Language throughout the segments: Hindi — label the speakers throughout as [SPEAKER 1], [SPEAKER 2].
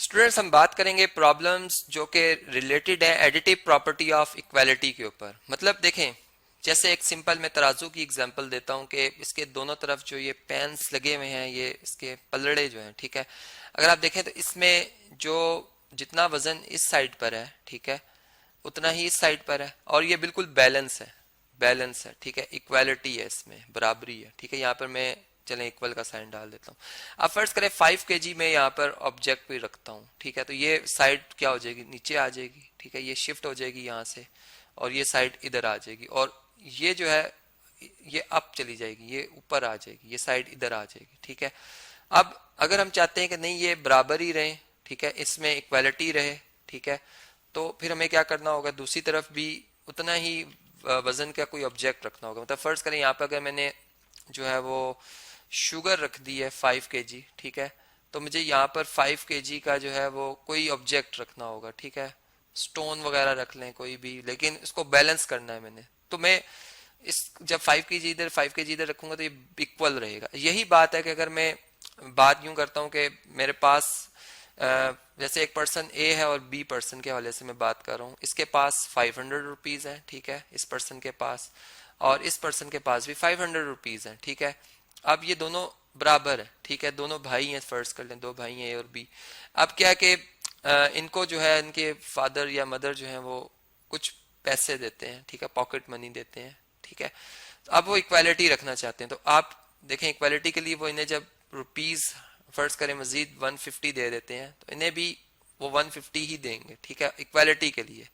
[SPEAKER 1] स्टूडेंट्स हम बात करेंगे प्रॉब्लम्स जो कि रिलेटेड है एडिटिव प्रॉपर्टी ऑफ इक्वालिटी के ऊपर। मतलब देखें, जैसे एक सिंपल मैं तराजू की एग्जांपल देता हूं कि इसके दोनों तरफ जो ये पेन्स लगे हुए हैं, ये इसके पलड़े जो हैं, ठीक है, अगर आप देखें तो इसमें जो जितना वजन इस साइड पर है, ठीक है, उतना ही इस साइड पर है, और ये बिल्कुल बैलेंस है, बैलेंस है, ठीक है, इक्वालिटी है, इसमें बराबरी है, ठीक है। यहाँ पर मैं चलें इक्वल का साइन डाल देता हूँ। अब फर्ज करें 5 kg में यहाँ पर ऑब्जेक्ट भी रखता हूँ, ठीक है, तो ये साइड क्या हो जाएगी, नीचे आ जाएगी, ठीक है, ये शिफ्ट हो जाएगी यहाँ से, और ये साइड इधर आ जाएगी, और ये जो है ये अप चली जाएगी, ये ऊपर आ जाएगी, ये साइड इधर आ जाएगी, ठीक है। अब अगर हम चाहते हैं कि नहीं ये बराबर ही रहे, ठीक है, इसमें इक्वालिटी रहे, ठीक है, तो फिर हमें क्या करना होगा, दूसरी तरफ भी उतना ही वजन का कोई ऑब्जेक्ट रखना होगा। मतलब फर्ज करें यहाँ पर अगर मैंने जो है वो शुगर रख दी है 5 kg, ठीक है, तो मुझे यहाँ पर 5 kg का जो है वो कोई ऑब्जेक्ट रखना होगा, ठीक है, स्टोन वगैरह रख लें कोई भी, लेकिन इसको बैलेंस करना है मैंने। तो मैं इस जब 5 kg इधर 5 kg इधर रखूंगा तो ये इक्वल रहेगा। यही बात है कि अगर मैं बात यूं करता हूं कि मेरे पास जैसे एक पर्सन ए है और बी पर्सन के हवाले से मैं बात कर रहा हूँ, इसके पास 500 रुपीज है, ठीक है, इस पर्सन के पास, और इस पर्सन के पास भी 500 रुपीज है, ठीक है। अब ये दोनों बराबर है, ठीक है, दोनों भाई हैं, फर्ज कर लें दो भाई हैं ए और बी। अब क्या है कि इनको जो है इनके फादर या मदर जो है वो कुछ पैसे देते हैं, ठीक है, पॉकेट मनी देते हैं, ठीक है। तो अब वो इक्वालिटी रखना चाहते हैं, तो आप देखें इक्वालिटी के लिए वो इन्हें जब रुपीज फर्ज करें मजीद 150 दे देते हैं, तो इन्हें भी वो 150 ही देंगे, ठीक है, इक्वालिटी के लिए।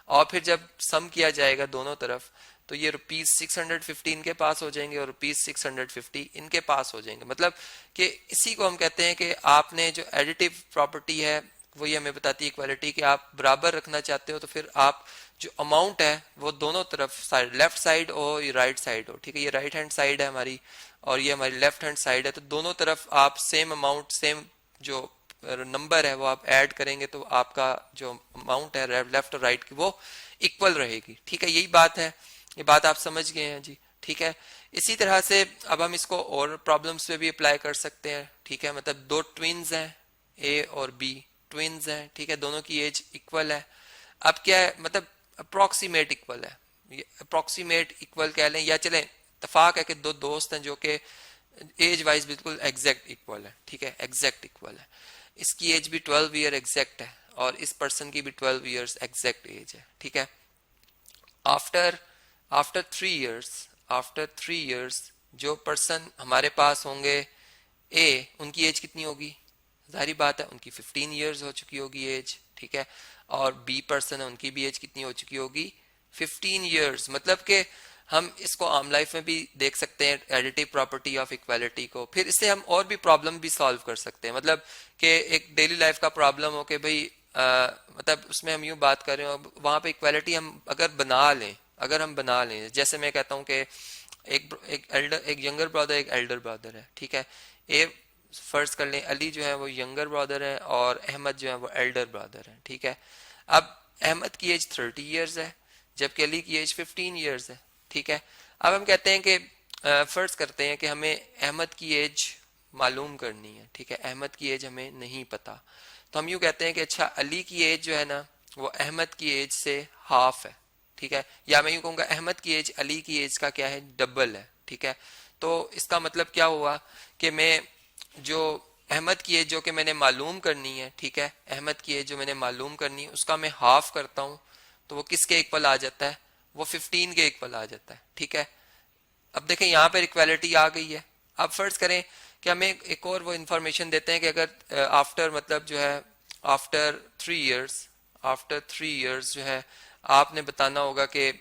[SPEAKER 1] और फिर जब सम किया जाएगा दोनों तरफ, तो ये रुपीज 650 इनके पास हो जाएंगे और रुपीज 650 इनके पास हो जाएंगे। मतलब कि इसी को हम कहते हैं कि आपने जो एडिटिव प्रॉपर्टी है वो ये हमें बताती है इक्वालिटी, कि आप बराबर रखना चाहते हो, तो फिर आप जो अमाउंट है वो दोनों तरफ साइड, लेफ्ट साइड हो या राइट साइड हो, ठीक है, ये राइट हैंड साइड है हमारी और ये हमारी लेफ्ट हैंड साइड है, तो दोनों तरफ आप सेम अमाउंट, सेम जो नंबर है वो आप ऐड करेंगे, तो आपका जो अमाउंट है लेफ्ट और राइट की वो इक्वल रहेगी, ठीक है। यही बात है, ये बात आप समझ गए हैं जी, ठीक है। इसी तरह से अब हम इसको और प्रॉब्लम्स पे भी अप्लाई कर सकते हैं, ठीक है। मतलब दो ट्विन्स हैं, ए और बी ट्विन्स हैं, ठीक है, दोनों की एज इक्वल है। अब क्या है, मतलब अप्रोक्सीमेट इक्वल है, अप्रोक्सीमेट इक्वल कह लें, या चलें इत्तेफाक है कि दो दोस्त हैं जो कि एज वाइज बिल्कुल एग्जैक्ट इक्वल है, ठीक है, एग्जैक्ट इक्वल है। इसकी एज भी 12 ईयर एग्जैक्ट है और इस पर्सन की भी 12 ईयर्स एग्जैक्ट एज है, ठीक है। After after 3 years, after 3 years जो पर्सन हमारे पास होंगे ए, उनकी एज कितनी होगी, जाहिर बात है उनकी 15 ईयर्स हो चुकी होगी एज, ठीक है। और बी पर्सन है, उनकी भी एज कितनी हो चुकी होगी, 15 ईयर्स। मतलब कि हम इसको आम लाइफ में भी देख सकते हैं एडिटिव प्रॉपर्टी ऑफ इक्वालिटी को। फिर इससे हम और भी प्रॉब्लम भी सॉल्व कर सकते हैं। मतलब कि एक डेली लाइफ का प्रॉब्लम हो कि भाई मतलब उसमें हम यूं बात कर रहे हो, वहां पे इक्वालिटी हम अगर बना लें, अगर हम बना लें, जैसे मैं कहता हूं कि एक यंगर ब्रदर एक एल्डर ब्रदर है, ठीक है, ए फर्ज कर लें अली जो है वो यंगर ब्रदर है और अहमद जो है वो एल्डर ब्रदर है, ठीक है। अब अहमद की एज 30 ईयर्स है जबकि अली की एज 15 ईयर्स है, ठीक है। अब हम कहते हैं कि फर्ज करते हैं कि हमें अहमद की एज मालूम करनी है, ठीक है, अहमद की एज हमें नहीं पता, तो हम यूं कहते हैं कि अच्छा अली की एज जो है ना वो अहमद की एज से हाफ है, ठीक है, या मैं यूं कहूंगा अहमद की एज अली की एज का क्या है, डबल है, ठीक है। तो इसका मतलब क्या हुआ कि मैं जो अहमद की एज जो कि मैंने मालूम करनी है, ठीक है, अहमद की एज जो मैंने मालूम करनी है उसका मैं हाफ करता हूं, तो वो किसके इक्वल आ जाता है, वो 15 के इक्वल आ जाता है, ठीक है। अब देखें यहाँ पर इक्वालिटी आ गई है। अब फर्ज करें कि हमें एक और वो इंफॉर्मेशन देते हैं कि अगर आफ्टर मतलब जो है आफ्टर 3 ईयर्स, आफ्टर 3 ईयर्स जो है आपने बताना होगा कि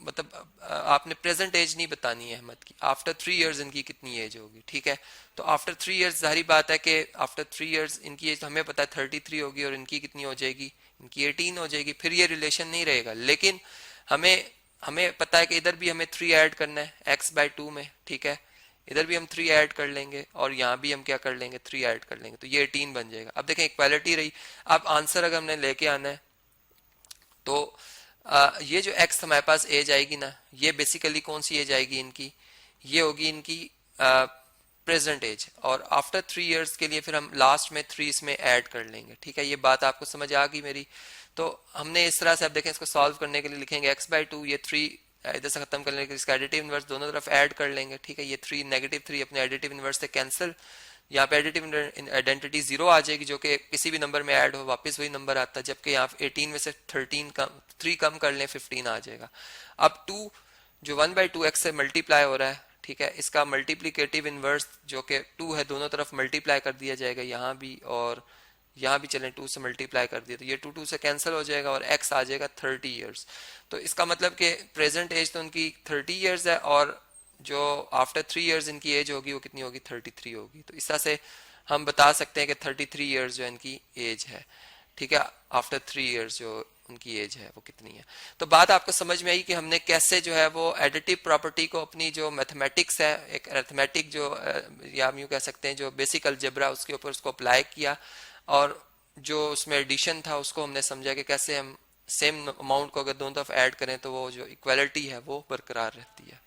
[SPEAKER 1] मतलब आपने प्रेजेंट एज नहीं बतानी है अहमद की, आफ्टर 3 ईयर्स इनकी कितनी एज होगी, ठीक है। तो आफ्टर 3 ईयर्स जाहिर बात है कि आफ्टर 3 ईयर्स इनकी एज हमें पता है 33 होगी और इनकी कितनी हो जाएगी, इनकी 18 हो जाएगी। फिर ये रिलेशन नहीं रहेगा, लेकिन हमें हमें पता है कि इधर भी हमें 3 ऐड करना है x/2 में, ठीक है, इधर भी हम 3 ऐड कर लेंगे और यहाँ भी हम क्या कर लेंगे 3 ऐड कर लेंगे, तो ये 18 बन जाएगा। अब देखें इक्वालिटी रही। अब आंसर अगर हमने लेके आना है तो ये जो x हमारे पास एज आएगी ना, ये बेसिकली कौन सी एज आएगी इनकी, ये होगी इनकी प्रेजेंट एज, और आफ्टर 3 इयर्स के लिए फिर हम लास्ट में 3 इसमें ऐड कर लेंगे। ठीक है, ये बात आपको समझ आ गई मेरी। तो हमने इस तरह से, आप देखें इसको सॉल्व करने के लिए लिखेंगे x/2, ये 3 इधर से खत्म करने के लिए इसका एडिटिव इनवर्स दोनों तरफ ऐड कर लेंगे। ठीक है, ये 3 -3 अपने एडिटिव इनवर्स से कैंसिल, यहाँ पे एडिटिव आइडेंटिटी 0 आ जाएगी, जो कि किसी भी नंबर में ऐड हो वापस वही नंबर आता है, जबकि यहाँ 18 में से 3 कम कर लें 15 आ जाएगा। अब 2 जो 1/2x से मल्टीप्लाई हो रहा है, ठीक है, इसका मल्टीप्लीकेटिव इनवर्स जो कि 2 है दोनों तरफ मल्टीप्लाई कर दिया जाएगा, यहाँ भी और यहाँ भी चलें 2 से मल्टीप्लाई कर दिया तो ये 2 से कैंसिल हो जाएगा और x आ जाएगा 30 इयर्स। तो इसका मतलब कि प्रेजेंट एज तो उनकी 30 इयर्स है, और जो आफ्टर 3 इयर्स इनकी एज होगी वो कितनी होगी, 33 होगी। तो इस तरह से हम बता सकते हैं कि 33 इयर्स जो इनकी एज है। ठीक है, आफ्टर 3 इयर्स जो उनकी एज है वो कितनी है। तो बात आपको समझ में आई कि हमने कैसे जो है वो एडिटिव प्रॉपर्टी को अपनी जो मैथमेटिक्स है, एक अरिथमेटिक जो या हम यूँ कह सकते हैं जो बेसिक अलजेब्रा, उसके ऊपर उसको अप्लाई किया, और जो उसमें एडिशन था उसको हमने समझा कि कैसे हम सेम अमाउंट को अगर दोनों तरफ ऐड करें तो वो जो इक्वालिटी है वो बरकरार रहती है।